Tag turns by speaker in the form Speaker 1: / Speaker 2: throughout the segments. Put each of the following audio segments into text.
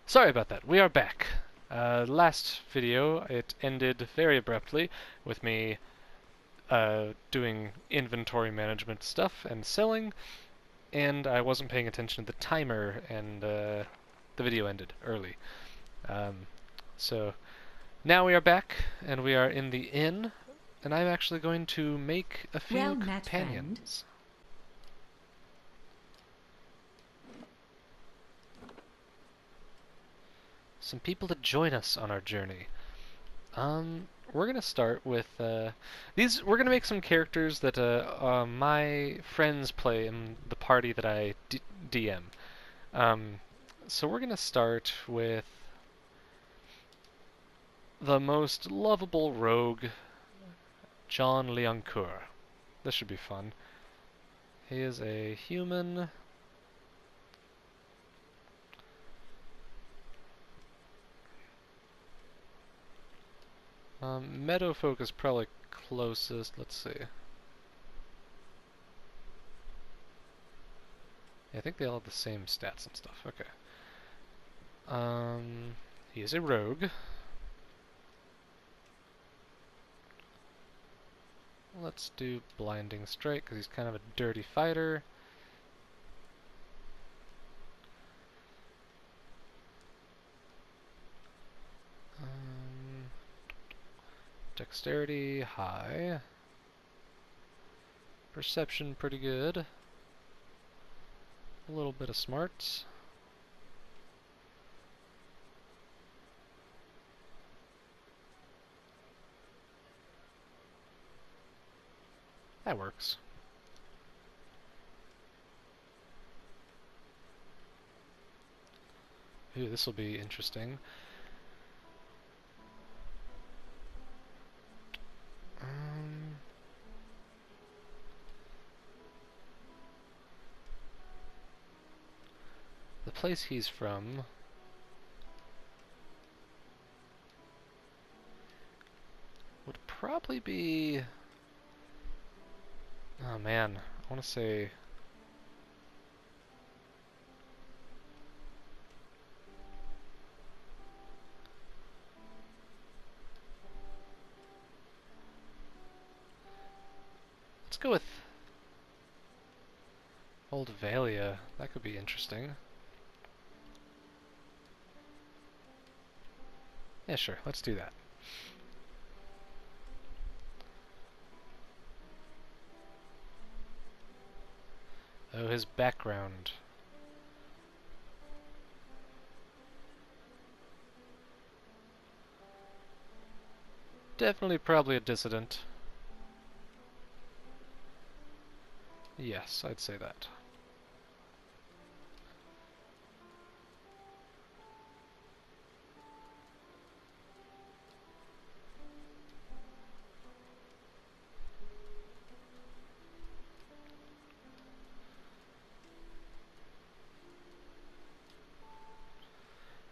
Speaker 1: Sorry about that. We are back. Last video, it ended very abruptly with me doing inventory management stuff and selling, and I wasn't paying attention to the timer, and the video ended early. Um, so now we are back, and we are in the inn, and I'm actually going to make a few
Speaker 2: Well met,
Speaker 1: companions. Some people to join us on our journey. We're gonna start with these. We're gonna make some characters that my friends play in the party that I DM. Um, so we're gonna start with the most lovable rogue, John Liancourt. This should be fun. He is a human. Meadowfolk is probably closest. Let's see. Yeah, I think they all have the same stats and stuff. Okay. He is a rogue. Let's do Blinding Strike, because he's kind of a dirty fighter. Dexterity, high. Perception, pretty good. A little bit of smarts. That works. Ooh, this will be interesting. The place he's from would probably be... Oh man, I want to say... Let's go with Old Valia. That could be interesting. Yeah, sure, let's do that. Oh, his background. Definitely probably a dissident. Yes, I'd say that.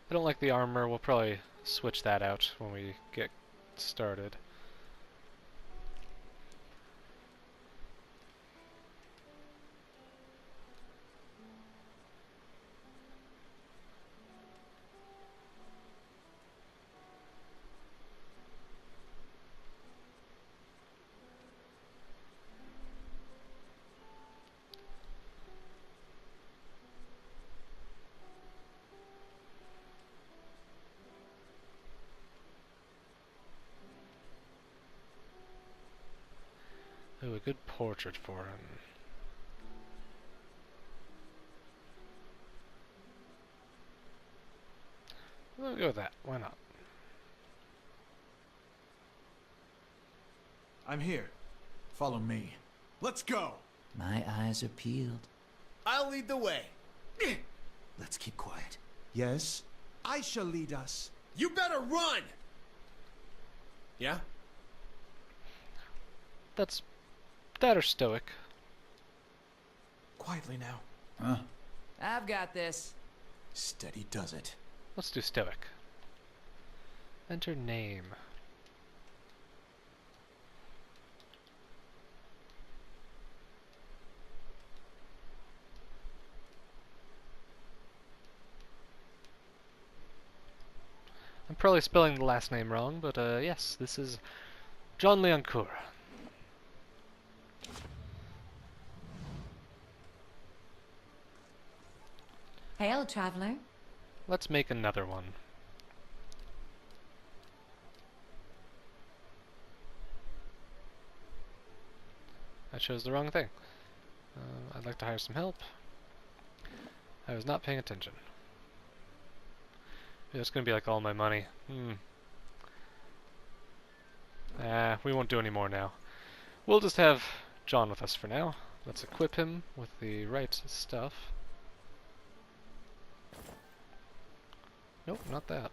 Speaker 1: I don't like the armor. We'll probably switch that out when we get started. Ooh, a good portrait for him. We'll go with that. Why not?
Speaker 3: I'm here. Follow me. Let's go!
Speaker 4: My eyes are peeled.
Speaker 5: I'll lead the way.
Speaker 4: Let's keep quiet.
Speaker 3: Yes? I shall lead us.
Speaker 5: You better run! Yeah?
Speaker 1: That's... that or stoic.
Speaker 3: Quietly now.
Speaker 4: Huh?
Speaker 2: I've got this.
Speaker 3: Steady does it.
Speaker 1: Let's do stoic. Enter name. I'm probably spelling the last name wrong, but yes, this is John Leoncourt.
Speaker 6: Hail, traveler.
Speaker 1: Let's make another one. I chose the wrong thing. I'd like to hire some help. I was not paying attention. It's gonna be like all my money. We won't do any more now. We'll just have John with us for now. Let's equip him with the right stuff. Nope, not that.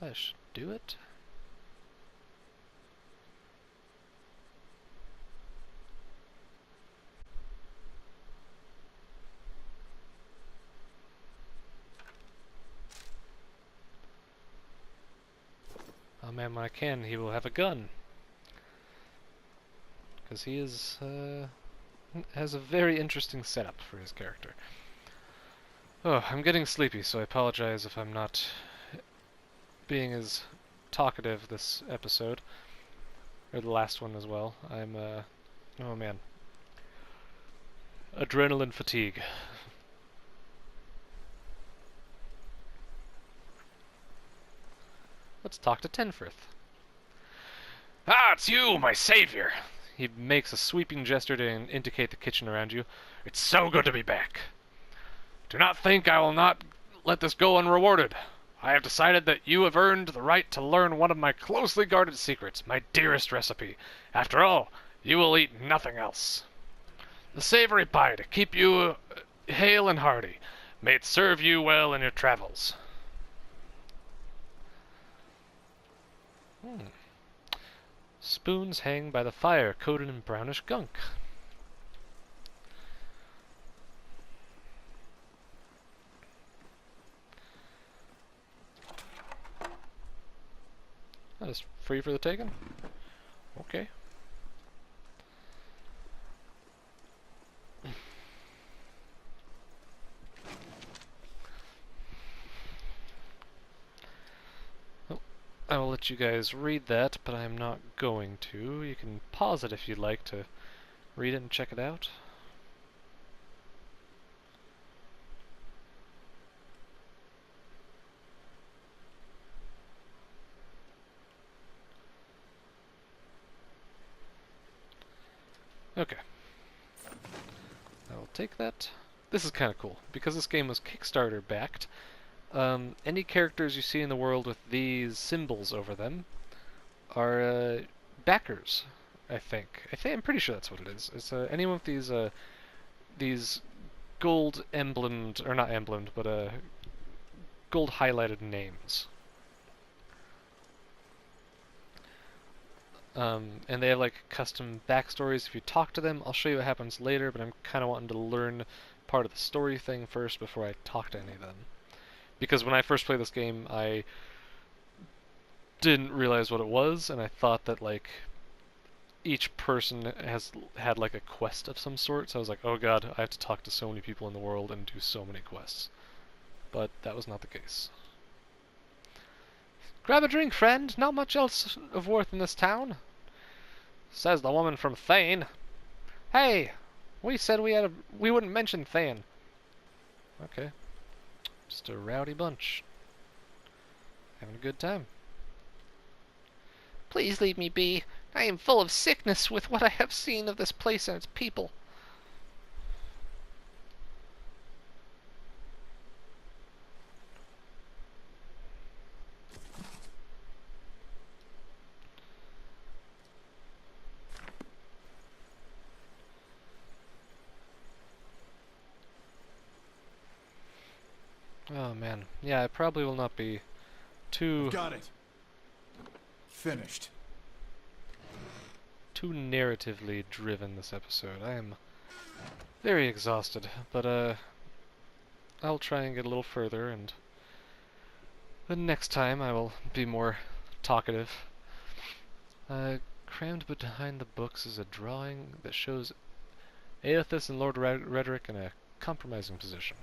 Speaker 1: That should do it. Oh man, when I can, he will have a gun. Because he is, has a very interesting setup for his character. Oh, I'm getting sleepy, so I apologize if I'm not being as talkative this episode. Or the last one as well. I'm, oh man. Adrenaline fatigue. Let's talk to Tenfrith. Ah, it's you, my savior! He makes a sweeping gesture to indicate the kitchen around you. It's so good to be back. Do not think I will not let this go unrewarded. I have decided that you have earned the right to learn one of my closely guarded secrets, my dearest recipe. After all, you will eat nothing else. The savory pie to keep you hale and hearty. May it serve you well in your travels. Spoons hang by the fire, coated in brownish gunk. That is free for the taking? Okay. I will let you guys read that, but I am not going to. You can pause it if you'd like to read it and check it out. Okay. I will take that. This is kind of cool, because this game was Kickstarter backed. Any characters you see in the world with these symbols over them are backers, I think. I'm pretty sure that's what it is. It's anyone with these gold emblemed, or not emblemed, but gold highlighted names. And they have like custom backstories. If you talk to them, I'll show you what happens later, but I'm kind of wanting to learn part of the story thing first before I talk to any of them. Because when I first played this game, I didn't realize what it was, and I thought that like each person had like a quest of some sort, so I was like, oh god, I have to talk to so many people in the world and do so many quests. But that was not the case. Grab a drink, friend. Not much else of worth in this town. Says the woman from Thane. Hey, we said we wouldn't mention Thane. Okay. Just a rowdy bunch. Having a good time. Please leave me be. I am full of sickness with what I have seen of this place and its people. Oh man, yeah, I probably will not be too
Speaker 3: Got it. Finished.
Speaker 1: too narratively driven this episode. I am very exhausted, but I'll try and get a little further, and the next time I will be more talkative. Crammed behind the books is a drawing that shows Aethys and Lord Redrick in a compromising position.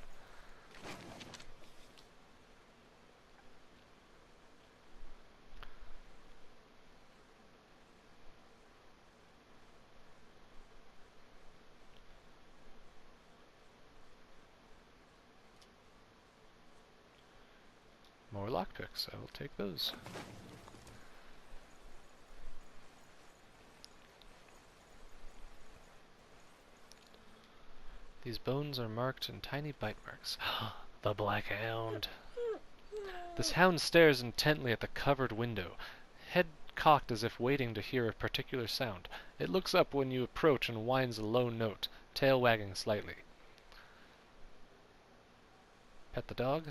Speaker 1: More lockpicks. I will take those. These bones are marked in tiny bite marks. The Black Hound. This hound stares intently at the covered window, head cocked as if waiting to hear a particular sound. It looks up when you approach and whines a low note, tail wagging slightly. Pet the dog?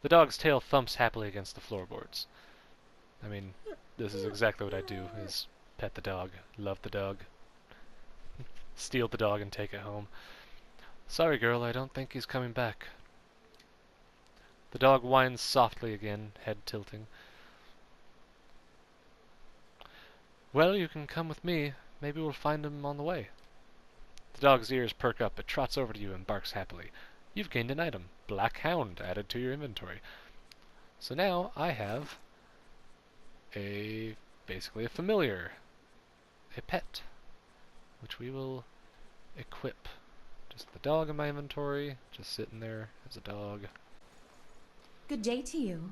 Speaker 1: The dog's tail thumps happily against the floorboards. I mean, this is exactly what I do, is pet the dog, love the dog, steal the dog and take it home. Sorry, girl, I don't think he's coming back. The dog whines softly again, head tilting. Well, you can come with me. Maybe we'll find him on the way. The dog's ears perk up. It trots over to you and barks happily. You've gained an item, Black Hound, added to your inventory. So now I have basically a familiar, a pet, which we will equip. Just the dog in my inventory, just sitting there as a dog.
Speaker 6: Good day to you.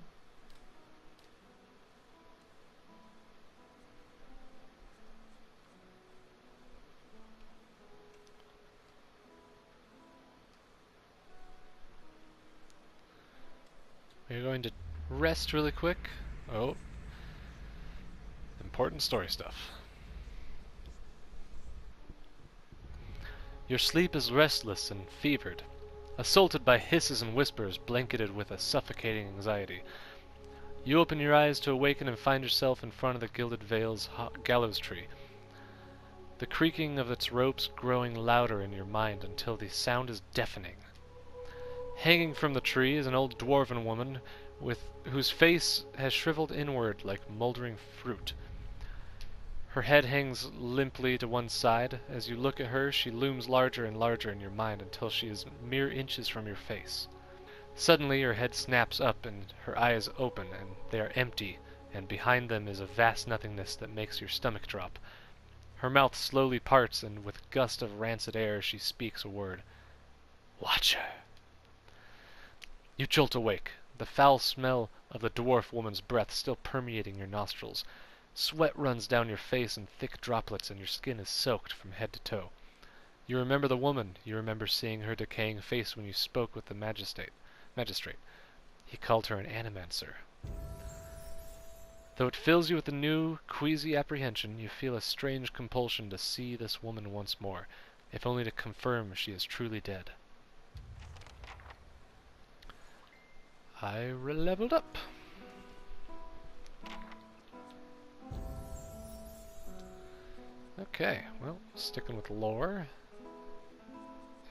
Speaker 1: We're going to rest really quick. Oh, important story stuff. Your sleep is restless and fevered, assaulted by hisses and whispers, blanketed with a suffocating anxiety. You open your eyes to awaken and find yourself in front of the Gilded Vale's gallows tree. The creaking of its ropes growing louder in your mind until the sound is deafening. Hanging from the tree is an old dwarven woman whose face has shriveled inward like moldering fruit. Her head hangs limply to one side. As you look at her, she looms larger and larger in your mind until she is mere inches from your face. Suddenly, her head snaps up and her eyes open, and they are empty, and behind them is a vast nothingness that makes your stomach drop. Her mouth slowly parts, and with a gust of rancid air, she speaks a word. Watcher. You jolt awake, the foul smell of the dwarf woman's breath still permeating your nostrils. Sweat runs down your face in thick droplets, and your skin is soaked from head to toe. You remember the woman. You remember seeing her decaying face when you spoke with the magistrate. He called her an animancer. Though it fills you with a new, queasy apprehension, you feel a strange compulsion to see this woman once more, if only to confirm she is truly dead. I leveled up. Okay, well, sticking with lore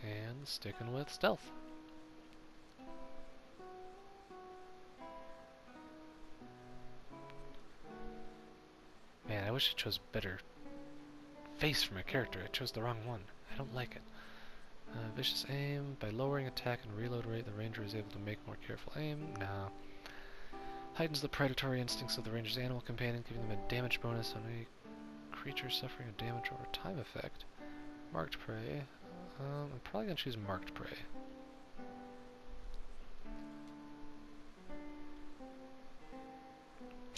Speaker 1: and sticking with stealth. Man, I wish I chose better face for my character. I chose the wrong one. I don't like it. Vicious aim. By lowering attack and reload rate, the ranger is able to make more careful aim. No. Heightens the predatory instincts of the ranger's animal companion, giving them a damage bonus on any creature suffering a damage over time effect. Marked prey. I'm probably going to choose marked prey.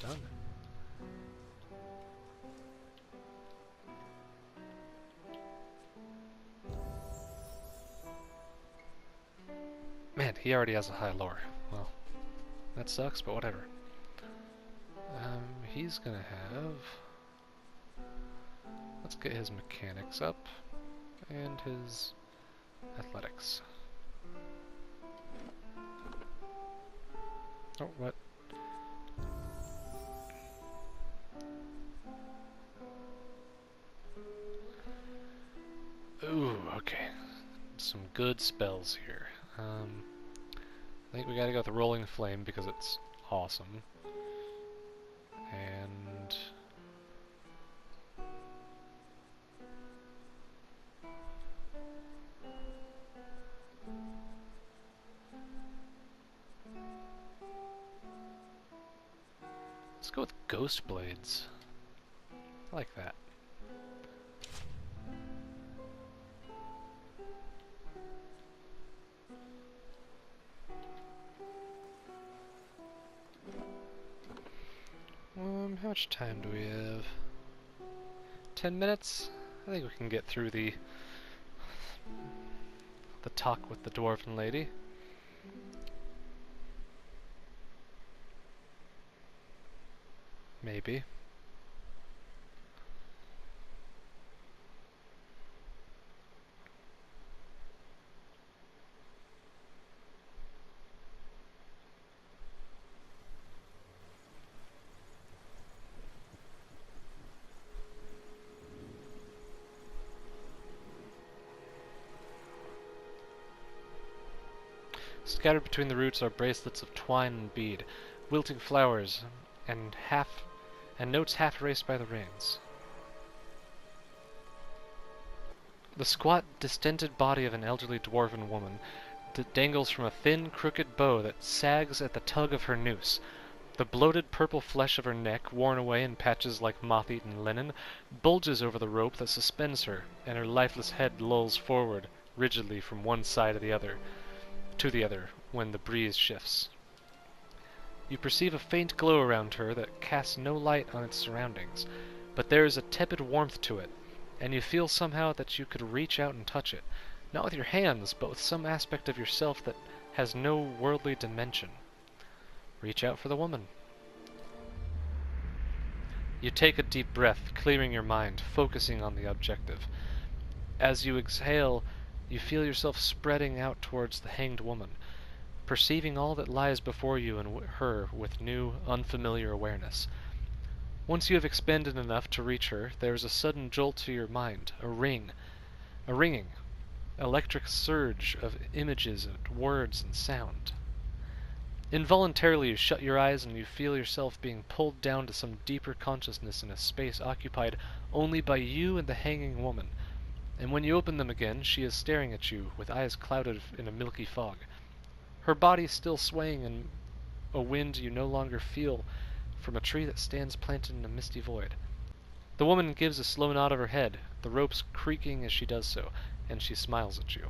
Speaker 1: Done. Man, he already has a high lore. Well, that sucks, but whatever. He's gonna have... Let's get his mechanics up, and his athletics. Oh, what? Ooh, okay. Some good spells here. I think we gotta go with the Rolling Flame because it's awesome. And... let's go with Ghost Blades. I like that. How much time do we have? 10 minutes? I think we can get through the talk with the Dwarven lady. Maybe. Scattered between the roots are bracelets of twine and bead, wilting flowers, and notes half erased by the rains. The squat, distended body of an elderly dwarven woman dangles from a thin, crooked bow that sags at the tug of her noose. The bloated purple flesh of her neck, worn away in patches like moth-eaten linen, bulges over the rope that suspends her, and her lifeless head lolls forward, rigidly from one side to the other, when the breeze shifts. You perceive a faint glow around her that casts no light on its surroundings, but there is a tepid warmth to it, and you feel somehow that you could reach out and touch it, not with your hands, but with some aspect of yourself that has no worldly dimension. Reach out for the woman. You take a deep breath, clearing your mind, focusing on the objective. As you exhale, you feel yourself spreading out towards the hanged woman, perceiving all that lies before you and her with new, unfamiliar awareness. Once you have expended enough to reach her, there is a sudden jolt to your mind, a ringing, electric surge of images and words and sound. Involuntarily you shut your eyes and you feel yourself being pulled down to some deeper consciousness in a space occupied only by you and the hanging woman. And when you open them again, she is staring at you with eyes clouded in a milky fog. Her body still swaying in a wind you no longer feel from a tree that stands planted in a misty void. The woman gives a slow nod of her head, the ropes creaking as she does so, and she smiles at you.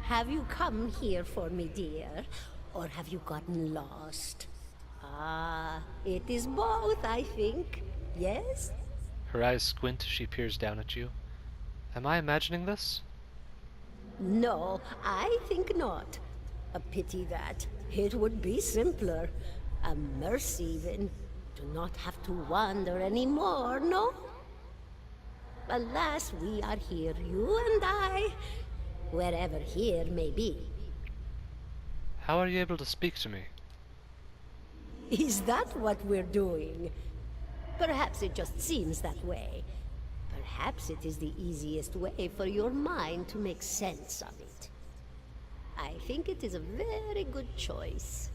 Speaker 7: Have you come here for me, dear? Or have you gotten lost? Ah, it is both, I think. Yes?
Speaker 1: Her eyes squint as she peers down at you. Am I imagining this?
Speaker 7: No, I think not. A pity that. It would be simpler. A mercy, even. To not have to wander anymore, no? Alas, we are here, you and I. Wherever here may be.
Speaker 1: How are you able to speak to me?
Speaker 7: Is that what we're doing? Perhaps it just seems that way. Perhaps it is the easiest way for your mind to make sense of it. I think it is a very good choice.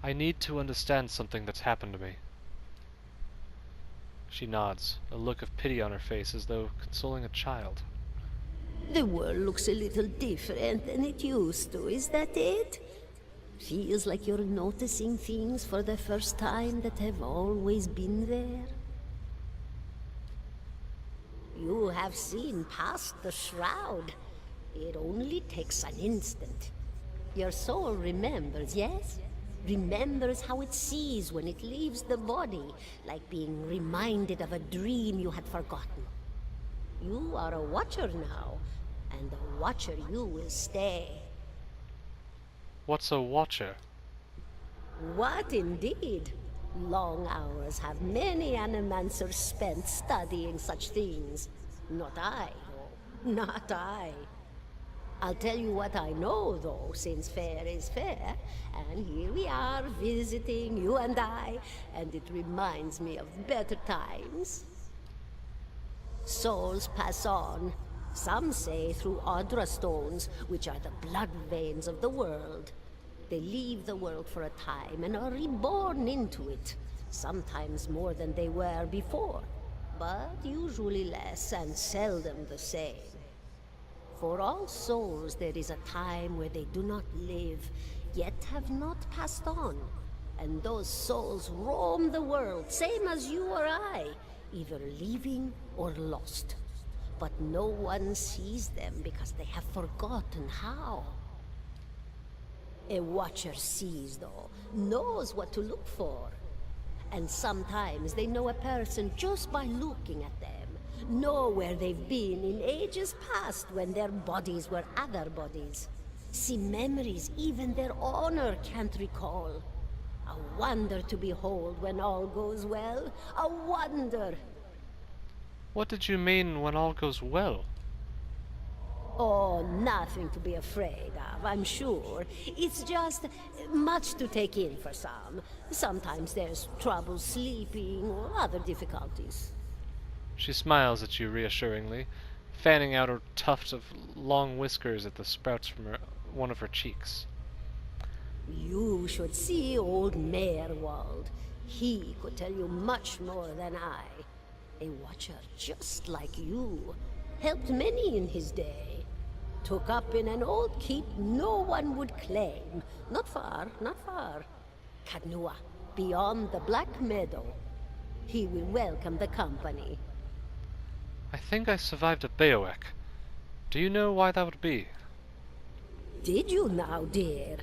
Speaker 1: I need to understand something that's happened to me. She nods, a look of pity on her face as though consoling a child.
Speaker 7: The world looks a little different than it used to, is that it? Feels like you're noticing things for the first time that have always been there. You have seen past the shroud. It only takes an instant. Your soul remembers, yes? Remembers how it sees when it leaves the body, like being reminded of a dream you had forgotten. You are a watcher now, and a watcher you will stay.
Speaker 1: What's a watcher?
Speaker 7: What indeed? Long hours have many animancers spent studying such things. Not I, no, not I. I'll tell you what I know, though, since fair is fair. And here we are, visiting, you and I, and it reminds me of better times. Souls pass on. Some say through Audra stones, which are the blood veins of the world. They leave the world for a time and are reborn into it. Sometimes more than they were before, but usually less and seldom the same. For all souls there is a time where they do not live, yet have not passed on. And those souls roam the world, same as you or I, either living or lost. But no one sees them because they have forgotten how. A watcher sees, though, knows what to look for. And sometimes they know a person just by looking at them. Know where they've been in ages past when their bodies were other bodies. See memories even their owner can't recall. A wonder to behold when all goes well. A wonder!
Speaker 1: What did you mean when all goes well?
Speaker 7: Oh, nothing to be afraid of, I'm sure. It's just much to take in for some. Sometimes there's trouble sleeping or other difficulties.
Speaker 1: She smiles at you reassuringly, fanning out a tuft of long whiskers at the sprouts from one of her cheeks.
Speaker 7: You should see old Merwald. He could tell you much more than I. A watcher just like you. Helped many in his day. Took up in an old keep no one would claim. Not far, not far. Kadnua, beyond the Black Meadow. He will welcome the company.
Speaker 1: I think I survived a Beowek. Do you know why that would be?
Speaker 7: Did you now, dear?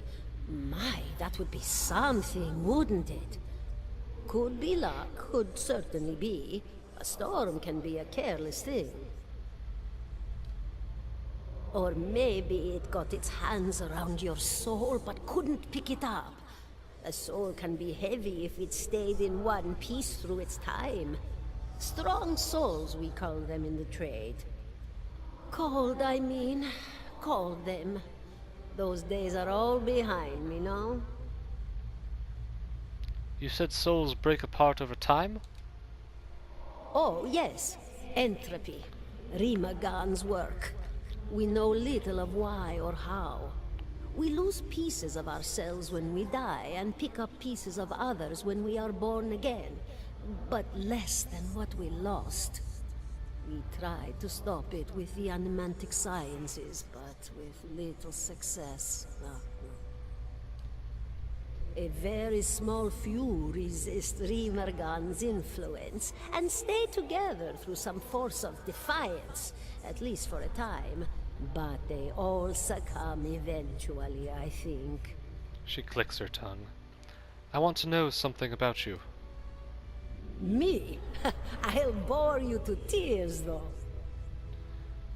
Speaker 7: My, that would be something, wouldn't it? Could be luck, could certainly be. A storm can be a careless thing. Or maybe it got its hands around your soul but couldn't pick it up. A soul can be heavy if it stayed in one piece through its time. Strong souls, we call them in the trade. Cold, I mean. Called them. Those days are all behind me, no?
Speaker 1: You said souls break apart over time?
Speaker 7: Oh, yes. Entropy. Rimagan's work. We know little of why or how. We lose pieces of ourselves when we die and pick up pieces of others when we are born again, but less than what we lost. We tried to stop it with the animantic sciences, but with little success. A very small few resist Rimergan's influence and stay together through some force of defiance, at least for a time. But they all succumb eventually, I think.
Speaker 1: She clicks her tongue. I want to know something about you.
Speaker 7: Me? I'll bore you to tears, though.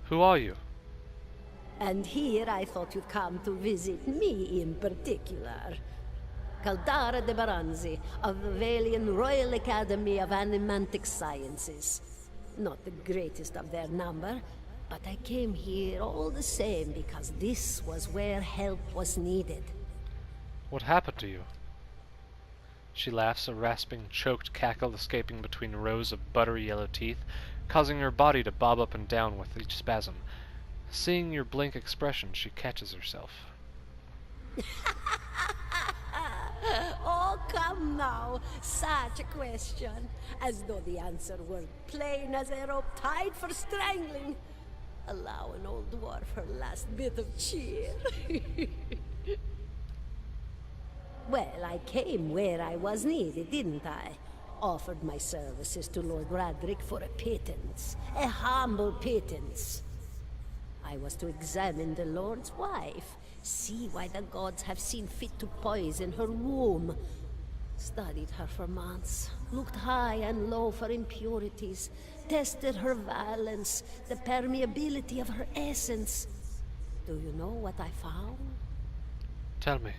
Speaker 1: Who are you?
Speaker 7: And here I thought you'd come to visit me in particular. Caldara de Baranzi, of the Valian Royal Academy of Animantic Sciences. Not the greatest of their number, but I came here all the same because this was where help was needed.
Speaker 1: What happened to you? She laughs, a rasping, choked cackle escaping between rows of buttery yellow teeth, causing her body to bob up and down with each spasm. Seeing your blank expression, she catches herself.
Speaker 7: Oh, come now. Such a question. As though the answer were plain as a rope tied for strangling. Allow an old dwarf her last bit of cheer. Well, I came where I was needed, didn't I? Offered my services to Lord Radric for a pittance. A humble pittance. I was to examine the Lord's wife, see why the gods have seen fit to poison her womb. Studied her for months, looked high and low for impurities, tested her valence, the permeability of her essence. Do you know what I found?
Speaker 1: Tell me.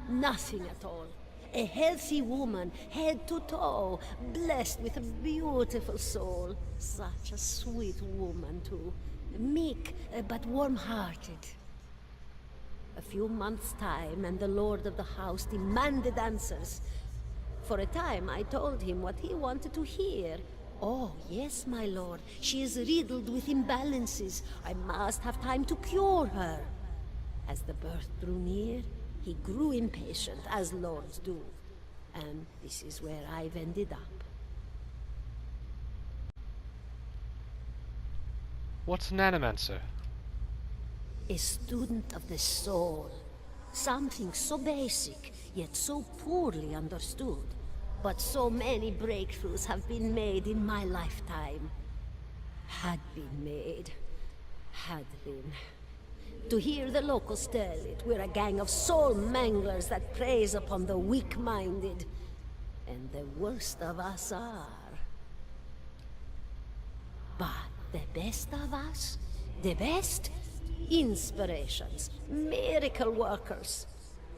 Speaker 7: Nothing at all. A healthy woman, head to toe, blessed with a beautiful soul. Such a sweet woman, too. Meek, but warm-hearted. A few months' time, and the lord of the house demanded answers. For a time, I told him what he wanted to hear. Oh, yes, my lord. She is riddled with imbalances. I must have time to cure her. As the birth drew near, he grew impatient, as lords do. And this is where I've ended up.
Speaker 1: What's an animancer?
Speaker 7: A student of the soul. Something so basic, yet so poorly understood. But so many breakthroughs have been made in my lifetime. Had been made. Had been. To hear the locals tell it, we're a gang of soul manglers that preys upon the weak-minded. And the worst of us are. But the best of us? The best? Inspirations. Miracle workers.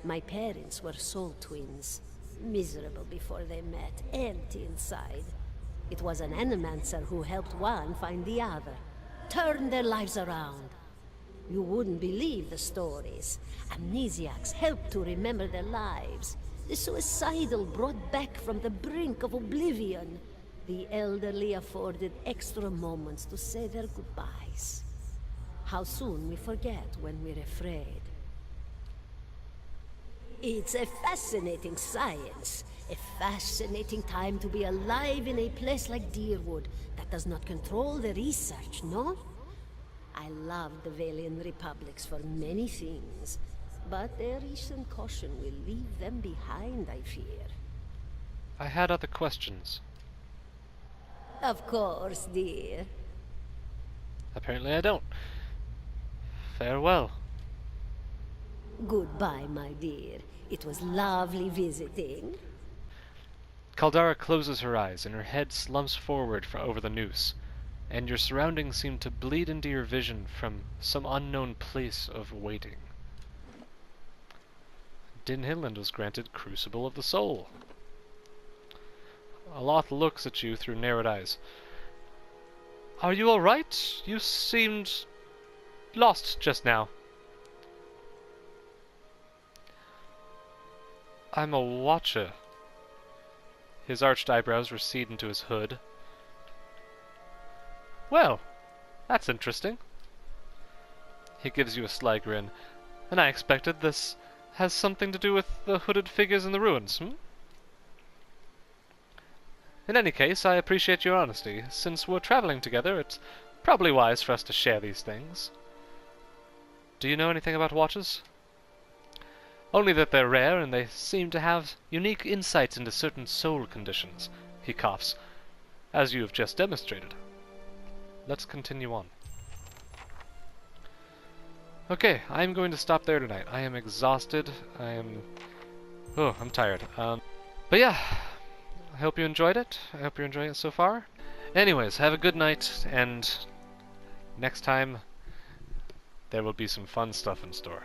Speaker 7: My parents were soul twins. Miserable before they met, empty inside. It was an animancer who helped one find the other. Turned their lives around. You wouldn't believe the stories. Amnesiacs helped to remember their lives. The suicidal brought back from the brink of oblivion. The elderly afforded extra moments to say their goodbyes. How soon we forget when we're afraid. It's a fascinating science. A fascinating time to be alive in a place like Deerwood that does not control the research, no? I love the Valian Republics for many things, but their recent caution will leave them behind, I fear.
Speaker 1: I had other questions.
Speaker 7: Of course, dear.
Speaker 1: Apparently I don't. Farewell.
Speaker 7: Goodbye, my dear. It was lovely visiting.
Speaker 1: Caldara closes her eyes, and her head slumps forward over the noose, and your surroundings seem to bleed into your vision from some unknown place of waiting. Din Hinland was granted Crucible of the Soul. Aloth looks at you through narrowed eyes. Are you all right? You seemed lost just now. I'm a watcher. His arched eyebrows recede into his hood. Well, that's interesting. He gives you a sly grin. And I expected this has something to do with the hooded figures in the ruins, In any case, I appreciate your honesty. Since we're traveling together, it's probably wise for us to share these things. Do you know anything about watches? Only that they're rare, and they seem to have unique insights into certain soul conditions. He coughs. As you have just demonstrated. Let's continue on. Okay, I'm going to stop there tonight. I am exhausted. I'm tired. But yeah, I hope you enjoyed it. I hope you're enjoying it so far. Anyways, have a good night, and next time there will be some fun stuff in store.